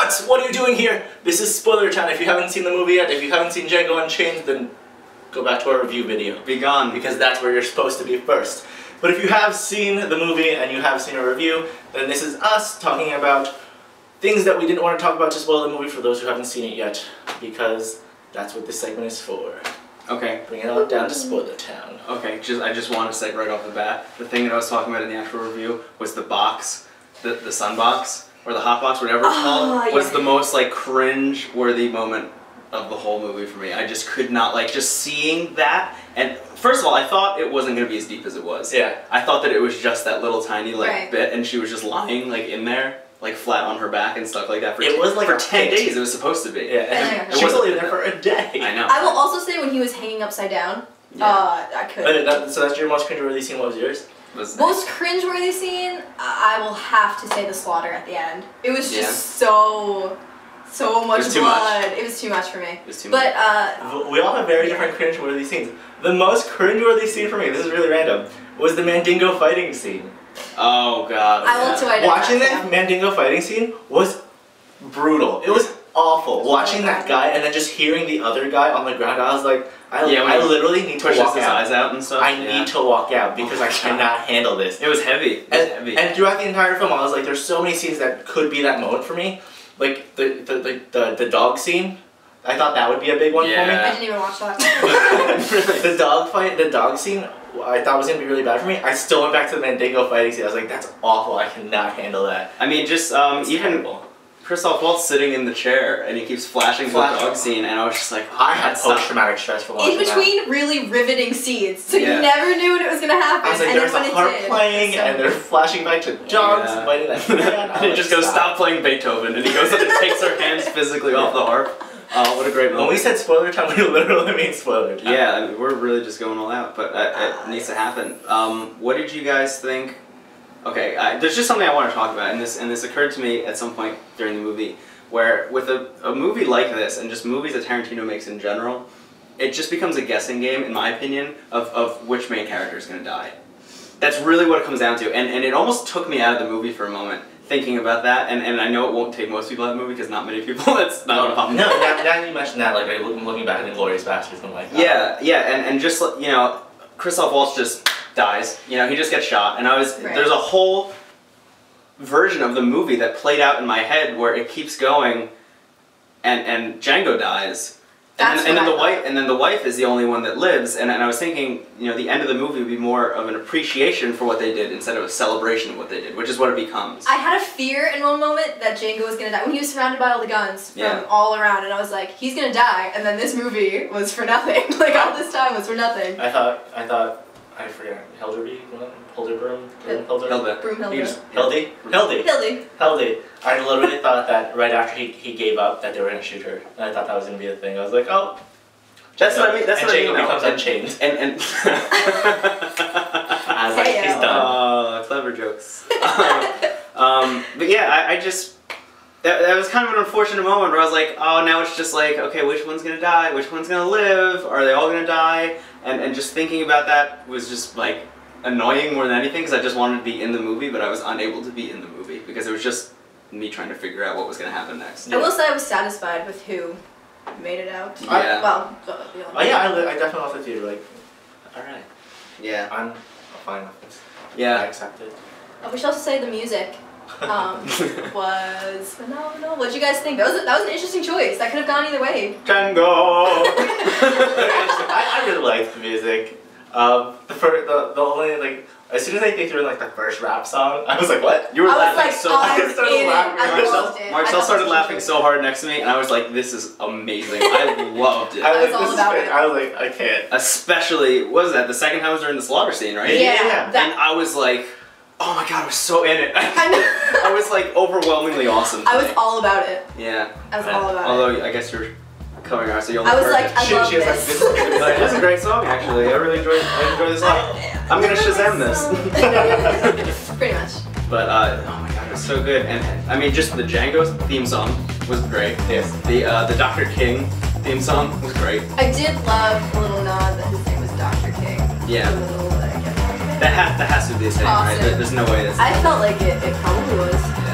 What? What are you doing here? This is spoiler time. If you haven't seen the movie yet, if you haven't seen Django Unchained, then go back to our review video. Be gone. Because that's where you're supposed to be first. But if you have seen the movie and you have seen a review, then this is us talking about things that we didn't want to talk about to spoil the movie for those who haven't seen it yet. Because that's what this segment is for. Okay. Bring it all down to spoiler town. Okay, I just want to say right off the bat, the thing that I was talking about in the actual review was the box, the sun box, or the hot box, whatever it's called, was the most like cringe-worthy moment of the whole movie for me. I just could not, like, just seeing that, and first of all, I thought it wasn't going to be as deep as it was. Yeah. I thought that it was just that little tiny, like, bit, and she was just lying, like, in there, like, flat on her back and stuck like that for, for 10 days it was supposed to be. Yeah, and she was only there for a day. I know. I will also say when he was hanging upside down, I could. So that's your most cringeworthy scene. What was yours? Most cringeworthy scene, I will have to say the slaughter at the end. It was just so much blood. It was too much for me. It was too much. But we all have very different cringeworthy scenes. The most cringeworthy scene for me, this is really random, was the Mandingo fighting scene. Oh god. I will too. Watching that Mandingo fighting scene was brutal. It was awful. Watching that guy and then just hearing the other guy on the ground, I was like, I literally need to walk his eyes out and stuff. I need to walk out because I cannot handle this. It was heavy. And throughout the entire film, I was like, there's so many scenes that could be that moment for me. Like the dog scene. I thought that would be a big one for me. I didn't even watch that. The dog fight, the dog scene, I thought was going to be really bad for me. I still went back to the Mandingo fighting scene. I was like, that's awful. I cannot handle that. I mean, just even Christoph Waltz sitting in the chair and he keeps flashing the dog scene, and I was just like, I had post-traumatic stress for watching in between really riveting scenes, so you never knew when it was going to happen. I was like, there's a harp playing, and they're flashing back to dogs fighting that man. And he just goes, stop playing Beethoven, and he goes and takes her hands physically off the harp. Oh, what a great moment. When we said spoiler time, we literally mean spoiler time. Yeah, I mean, we're really just going all out, but it needs to happen. What did you guys think? Okay, there's just something I want to talk about, and this occurred to me at some point during the movie, where with a movie like this, and just movies that Tarantino makes in general, it just becomes a guessing game, in my opinion, of which main character is going to die. That's really what it comes down to, and it almost took me out of the movie for a moment, thinking about that, and I know it won't take most people out of the movie, because not many people, that's not going to pop. No, now you mentioned that, like, I'm looking back at Inglourious Basterds, I'm like, yeah, and just, you know, Christoph Waltz just dies, you know, he just gets shot, and there's a whole version of the movie that played out in my head where it keeps going, and Django dies, and then the wife is the only one that lives, and I was thinking, you know, the end of the movie would be more of an appreciation for what they did instead of a celebration of what they did, which is what it becomes. I had a fear in one moment that Django was gonna die when he was surrounded by all the guns from all around, and I was like, he's gonna die, and then this movie was for nothing. Like, all this time was for nothing. I forget. Hildy. I literally thought that right after he gave up that they were gonna shoot her, and I thought that was gonna be the thing. I was like, oh, that's what I mean. That's what I mean. Django becomes unchained. And I was like, he's done. Oh, clever jokes. But yeah, I just. That was kind of an unfortunate moment where I was like, oh, now it's just like, okay, which one's gonna die? Which one's gonna live? Are they all gonna die? And just thinking about that was just like annoying more than anything, because I just wanted to be in the movie, but I was unable to be in the movie because it was just me trying to figure out what was gonna happen next. I will say I was satisfied with who made it out. Yeah. I definitely left the theater like, all right. Yeah. I'm fine with this. Yeah. I accept it. We should also say the music. Was phenomenal. What did you guys think? That was an interesting choice. That could have gone either way. Django. I really liked the music. The only like as soon as they threw in like the first rap song, I was like, what? You were laughing so hard. Marcel started laughing so hard next to me, and I was like, this is amazing. I loved it. I was all about it. I was like, I can't. Especially, what was that? The second time was during the slaughter scene, right? Yeah. And I was like, oh my god, I was so in it. I was like overwhelmingly awesome today. I was all about it. Yeah. I was all about it. Although I guess you're coming out, so you'll. I was like, I love this. Like, this is a great song, actually. I really enjoy this song. I'm gonna Shazam this. Pretty much. But oh my god, it was so good, and I mean, just the Django theme song was great. Yes. The Dr. King theme song was great. I did love a little nod that his name was Dr. King. Yeah. That has to be the same, right? There's no way that's. I felt like it probably was.